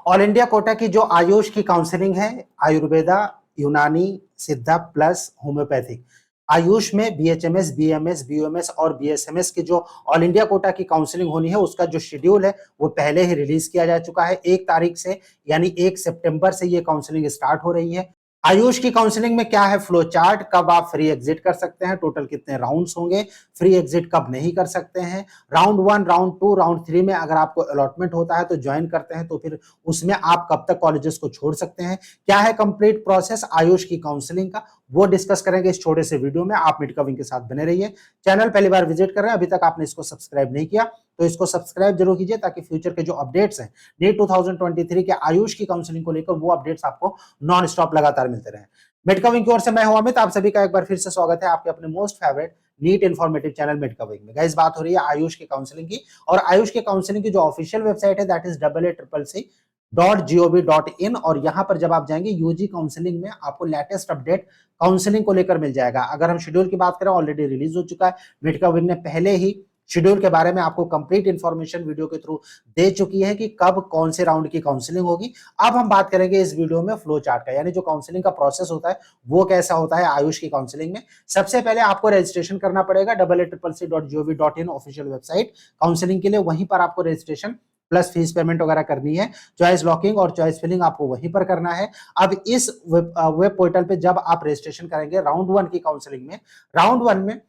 All India quota की जो आयुष की काउंसलिंग है, आयुर्वेदा, यूनानी, सिद्धा प्लस होम्योपैथिक। आयुष में बीएचएमएस, बीएमएस, बीओएमएस और बीएसएमएस की जो ऑल इंडिया कोटा की काउंसलिंग होनी है, उसका जो शेड्यूल है वो पहले ही रिलीज किया जा चुका है। 1 तारीख से यानी 1 सितंबर से ये काउंसलिंग स्टार्ट हो रही है। आयुष की काउंसलिंग में क्या है फ्लो चार्ट, कब आप फ्री एग्जिट कर सकते हैं, टोटल कितने राउंड्स होंगे, फ्री एग्जिट कब नहीं कर सकते हैं, राउंड 1, राउंड 2, राउंड 3 में अगर आपको अलॉटमेंट होता है तो ज्वाइन करते हैं तो फिर उसमें आप कब तक कॉलेजेस को छोड़ सकते हैं, क्या है कंप्लीट प्रोसेस आयुष की काउंसलिंग का, वो डिस्कस करेंगे इस छोटे से वीडियो में। आप मिडकविंग के साथ बने रहिए। चैनल पहली बार विजिट कर रहे हैं, अभी तक आपने इसको सब्सक्राइब नहीं किया तो इसको सब्सक्राइब जरूर कीजिए, ताकि फ्यूचर के जो अपडेट्स हैं नीट 2023 के आयुष की काउंसलिंग को लेकर वो अपडेट्स आपको नॉन स्टॉप लगातार मिलते रहे। मिडकविंग की ओर से मैं हूं अमित, आप सभी का एक बार फिर से स्वागत है आपके अपने most favourite NEET informative channel मिडकविंग में। गाइस, बात हो रही है आयुष की काउंसलिंग की, और आयुष की काउंसलिंग की जो ऑफिशियल वेबसाइट है दैट इज AA.gov.in, और यहां पर जब आप जाएंगे यूजी काउंसलिंग में आपको लेटेस्ट अपडेट काउंसलिंग को लेकर मिल जाएगा। अगर हम शेड्यूल की बात करें, ऑलरेडी रिलीज हो चुका है, मिडकविंग ने पहले ही शेड्यूल के बारे में आपको कंप्लीट इंफॉर्मेशन वीडियो के थ्रू दे चुकी है कि कब कौन से राउंड की काउंसलिंग होगी। अब हम बात करेंगे इस वीडियो में फ्लो चार्ट का, यानी जो काउंसलिंग का प्रोसेस होता है वो कैसा होता है आयुष की काउंसलिंग में। सबसे पहले आपको रजिस्ट्रेशन करना पड़ेगा AA.CCC.gov.in ऑफिशियल वेबसाइट काउंसलिंग के लिए। वहीं पर आपको रजिस्ट्रेशन प्लस फीस पेमेंट वगैरह करनी है। चॉइस लॉकिंग और चॉइस फिलिंग आपको वहीं पर करना है। अब इस वेब पोर्टल पे जब आप रजिस्ट्रेशन करेंगे राउंड 1 की काउंसलिंग में, राउंड 1 में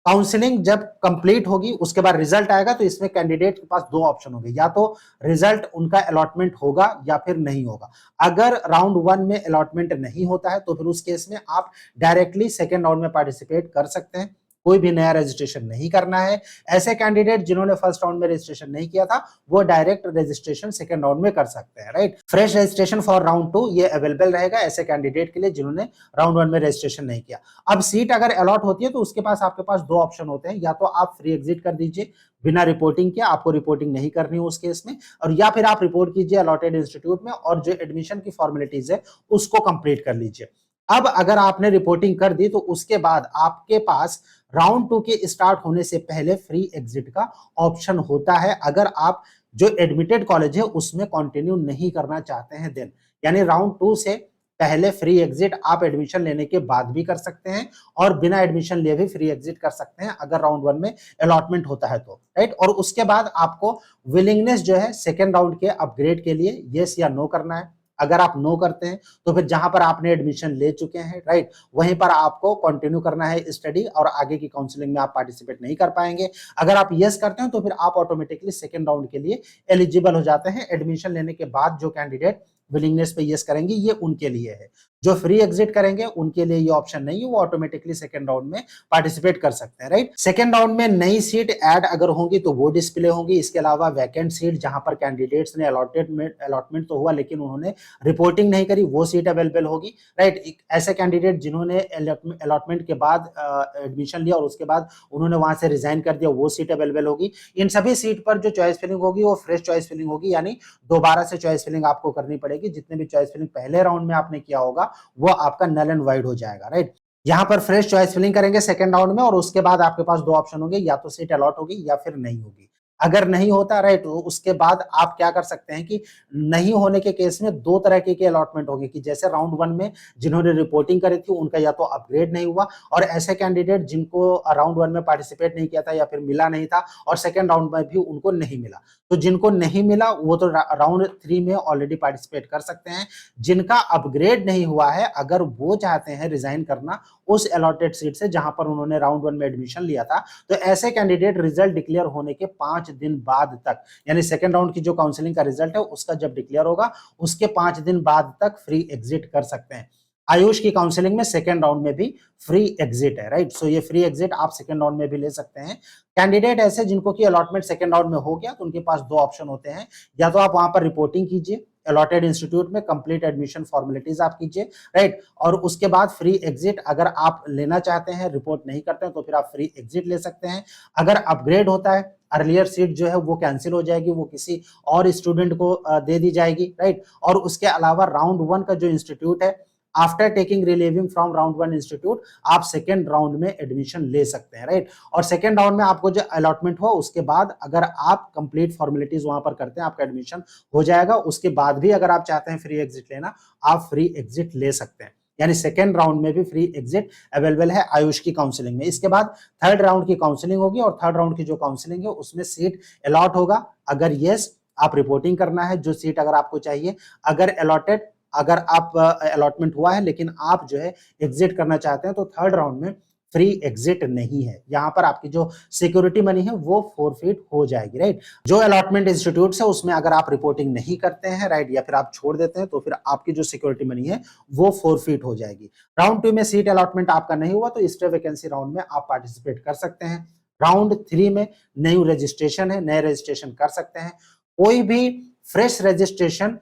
काउंसलिंग जब कंप्लीट होगी उसके बाद रिजल्ट आएगा, तो इसमें कैंडिडेट के पास 2 ऑप्शन होंगे, या तो रिजल्ट उनका अलॉटमेंट होगा या फिर नहीं होगा। अगर राउंड 1 में अलॉटमेंट नहीं होता है तो फिर उस केस में आप डायरेक्टली सेकेंड राउंड में पार्टिसिपेट कर सकते हैं, कोई भी नया रजिस्ट्रेशन नहीं करना है। ऐसे कैंडिडेट जिन्होंने फर्स्ट राउंड में रजिस्ट्रेशन नहीं किया था वो डायरेक्ट रजिस्ट्रेशन सेकंड राउंड में कर सकते हैं, right. Fresh registration for round 2 ये अवेलेबल रहेगा ऐसे कैंडिडेट के लिए जिन्होंने राउंड 1 में रजिस्ट्रेशन नहीं किया। अब सीट अगर अलॉट होती है तो उसके पास आपके पास 2 ऑप्शन होते हैं, या तो आप फ्री एग्जिट कर दीजिए बिना रिपोर्टिंग के, आपको रिपोर्टिंग नहीं करनी है उस केस में, और या फिर आप रिपोर्ट कीजिए अलॉटेड इंस्टीट्यूट में और जो एडमिशन की फॉर्मेलिटीज है उसको कंप्लीट कर लीजिए। अब अगर आपने रिपोर्टिंग कर दी तो उसके बाद आपके पास राउंड 2 के स्टार्ट होने से पहले फ्री एग्जिट का ऑप्शन होता है, अगर आप जो एडमिटेड कॉलेज है उसमें कंटिन्यू नहीं करना चाहते हैं देन, यानी राउंड 2 से पहले फ्री एग्जिट आप एडमिशन लेने के बाद भी कर सकते हैं, और बिना एडमिशन लिए भी फ्री एग्जिट कर सकते हैं अगर राउंड 1 में अलॉटमेंट होता है तो, राइट। और उसके बाद आपको विलिंगनेस जो है सेकेंड राउंड के अपग्रेड के लिए यस या नो करना है। अगर आप नो करते हैं तो फिर जहां पर आपने एडमिशन ले चुके हैं, राइट, वहीं पर आपको कंटिन्यू करना है स्टडी, और आगे की काउंसलिंग में आप पार्टिसिपेट नहीं कर पाएंगे। अगर आप यस करते हैं तो फिर आप ऑटोमेटिकली सेकेंड राउंड के लिए एलिजिबल हो जाते हैं। एडमिशन लेने के बाद जो कैंडिडेट विलिंगनेस पे यस करेंगे ये उनके लिए है, जो फ्री एग्जिट करेंगे उनके लिए ये ऑप्शन नहीं है, वो ऑटोमेटिकली सेकंड राउंड में पार्टिसिपेट कर सकते हैं, राइट। सेकंड राउंड में नई सीट ऐड अगर होंगी तो वो डिस्प्ले होंगी। इसके अलावा वैकेंट सीट जहां पर कैंडिडेट्स ने अलॉटमेंट तो हुआ लेकिन उन्होंने रिपोर्टिंग नहीं करी, वो सीट अवेलेबल होगी, राइट। ऐसे कैंडिडेट जिन्होंने अलॉटमेंट के बाद एडमिशन लिया और उसके बाद उन्होंने वहां से रिजाइन कर दिया, वो सीट अवेलेबल होगी। इन सभी सीट पर जो चॉइस फिलिंग होगी वो फ्रेश चॉइस फिलिंग होगी, यानी दोबारा से चॉइस फिलिंग आपको करनी पड़ेगी। जितने भी चॉइस फिलिंग पहले राउंड में आपने किया होगा वो आपका नल एंड वाइड हो जाएगा, राइट। यहां पर फ्रेश चॉइस फिलिंग करेंगे सेकंड राउंड में, और उसके बाद आपके पास 2 ऑप्शन होंगे, या तो सीट अलॉट होगी या फिर नहीं होगी। अगर नहीं होता, राइट, तो उसके बाद आप क्या कर सकते हैं कि नहीं होने के केस में 2 तरह के अलॉटमेंट होंगे, कि जैसे राउंड 1 में जिन्होंने रिपोर्टिंग करी थी उनका या तो अपग्रेड नहीं हुआ, और ऐसे कैंडिडेट जिनको राउंड 1 में पार्टिसिपेट नहीं किया था या फिर मिला नहीं था और सेकंड राउंड में भी उनको नहीं मिला, तो जिनको नहीं मिला वो तो राउंड 3 में ऑलरेडी पार्टिसिपेट कर सकते हैं। जिनका अपग्रेड नहीं हुआ है, अगर वो चाहते हैं रिजाइन करना उस अलॉटेड सीट से जहां पर उन्होंने राउंड 1 में एडमिशन लिया था, तो ऐसे कैंडिडेट रिजल्ट डिक्लेयर होने के 5 दिन बाद तक, यानी सेकंड राउंड की जो काउंसलिंग का रिजल्ट है उसका जब डिक्लेयर होगा उसके 5 दिन बाद तक फ्री एग्जिट कर सकते हैं। आयुष की काउंसलिंग में सेकंड राउंड में भी फ्री एग्जिट है, राइट। सो ये फ्री एग्जिट आप सेकंड राउंड में भी ले सकते हैं। कैंडिडेट ऐसे जिनको की अलॉटमेंट सेकंड राउंड में हो गया तो उनके पास 2 ऑप्शन होते हैं, या तो आप वहां पर रिपोर्टिंग कीजिए अलॉटेड इंस्टीट्यूट में, कंप्लीट एडमिशन फॉर्मेलिटीज आप कीजिए, राइट, और उसके बाद फ्री एग्जिट अगर आप लेना चाहते हैं, रिपोर्ट नहीं करते हैं तो फिर आप फ्री एग्जिट ले सकते हैं। अगर अपग्रेड होता है, अर्लियर सीट जो है वो कैंसिल हो जाएगी, वो किसी और स्टूडेंट को दे दी जाएगी, राइट। और उसके अलावा राउंड 1 का जो इंस्टीट्यूट है after taking relieving from round 1 institute आप सेकेंड राउंड में एडमिशन ले सकते हैं, राइट। और सेकेंड राउंड में आपको जो अलॉटमेंट हुआ उसके बाद अगर आप कंप्लीट फॉर्मेलिटीज वहां पर करते हैं आपका एडमिशन हो जाएगा। उसके बाद भी अगर आप चाहते हैं फ्री एग्जिट लेना, आप फ्री एग्जिट ले सकते हैं। यानी सेकेंड राउंड में भी फ्री एग्जिट अवेलेबल है आयुष की काउंसलिंग में। इसके बाद थर्ड राउंड की काउंसलिंग होगी और थर्ड राउंड की जो काउंसलिंग है उसमें सीट अलॉट होगा। अगर यस आप रिपोर्टिंग करना है जो सीट अगर आपको चाहिए, अगर अलॉटेड अगर आप अलॉटमेंट हुआ है लेकिन आप जो है एग्जिट करना चाहते हैं तो थर्ड राउंड में फ्री एग्जिट नहीं है। यहां पर आपकी जो सिक्योरिटी मनी है वो फोरफिट हो जाएगी, राइट। जो अलॉटमेंट इंस्टीट्यूट है उसमें अगर आप रिपोर्टिंग नहीं करते हैं, राइट, या फिर आप छोड़ देते हैं तो फिर आपकी जो सिक्योरिटी मनी है वो फोरफिट हो जाएगी। राउंड 2 में सीट अलॉटमेंट आपका नहीं हुआ तो स्टे वैकेंसी राउंड में आप पार्टिसिपेट कर सकते हैं। राउंड 3 में न्यू रजिस्ट्रेशन है, नए रजिस्ट्रेशन कर सकते हैं। कोई भी fresh registration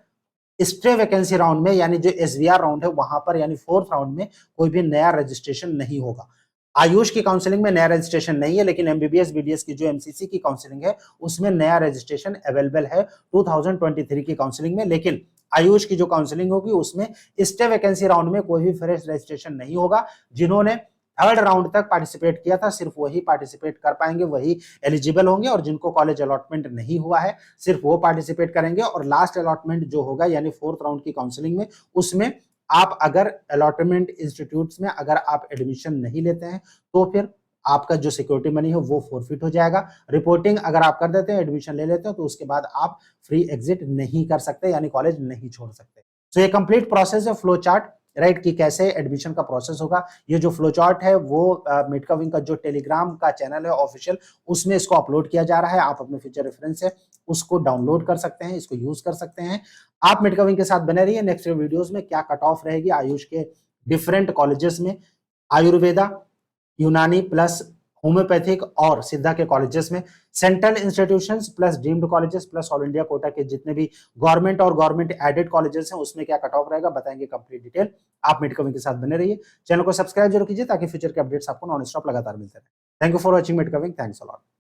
stay vacancy round में यानी जो एसवीआर राउंड है वहां पर यानी फोर्थ राउंड में कोई भी नया रजिस्ट्रेशन नहीं होगा। आयुष की काउंसलिंग में नया रजिस्ट्रेशन नहीं है लेकिन एमबीबीएस बीडीएस की जो एमसीसी की काउंसलिंग है उसमें नया रजिस्ट्रेशन अवेलेबल है 2023 की काउंसलिंग में। लेकिन आयुष की जो काउंसलिंग होगी उसमें स्टे वैकेंसी राउंड में कोई भी फ्रेश रजिस्ट्रेशन नहीं होगा। जिन्होंने थर्ड राउंड तक पार्टिसिपेट किया था सिर्फ वही पार्टिसिपेट कर पाएंगे, वही एलिजिबल होंगे। और जिनको कॉलेज अलॉटमेंट नहीं हुआ है सिर्फ वो पार्टिसिपेट करेंगे। और लास्ट अलॉटमेंट जो होगा यानी फोर्थ राउंड की काउंसलिंग में उसमें आप अगर अलॉटमेंट इंस्टीट्यूट्स में अगर आप एडमिशन नहीं लेते हैं तो फिर आपका जो सिक्योरिटी मनी है वो फोरफिट हो जाएगा। रिपोर्टिंग अगर आप कर देते हैं, एडमिशन ले लेते हैं तो उसके बाद आप फ्री एग्जिट नहीं कर सकते यानी कॉलेज नहीं छोड़ सकते। तो ये कंप्लीट प्रोसेस है फ्लो चार्ट, राइट, कि कैसे एडमिशन का प्रोसेस होगा। ये जो फ्लो चार्ट है वो मेडकाविंग का जो टेलीग्राम का चैनल है ऑफिशियल उसमें इसको अपलोड किया जा रहा है। आप अपने फ्यूचर रेफरेंस से उसको डाउनलोड कर सकते हैं, इसको यूज कर सकते हैं। आप मेडकाविंग के साथ बने रहिए। नेक्स्ट वीडियोस में क्या कट ऑफ रहेगी आयुष के डिफरेंट कॉलेजेस में, आयुर्वेदा, यूनानी प्लस होम्योपैथिक और सिद्धा के कॉलेजेस में, central institutions plus deemed colleges plus all India quota के जितने भी गवर्नमेंट और गवर्नमेंट एडेड कॉलेजेस हैं उसमें क्या कट ऑफ रहेगा बताएंगे कंप्लीट डिटेल। आप मेडकविंग के साथ बने रहिए, चैनल को सब्सक्राइब जरूर कीजिए ताकि फ्यूचर के अपडेट्स आपको नॉन स्टॉप लगातार मिलते रहे। थैंक यू फॉर वॉचिंग मेडकविंग, थैंक्स अ लॉट।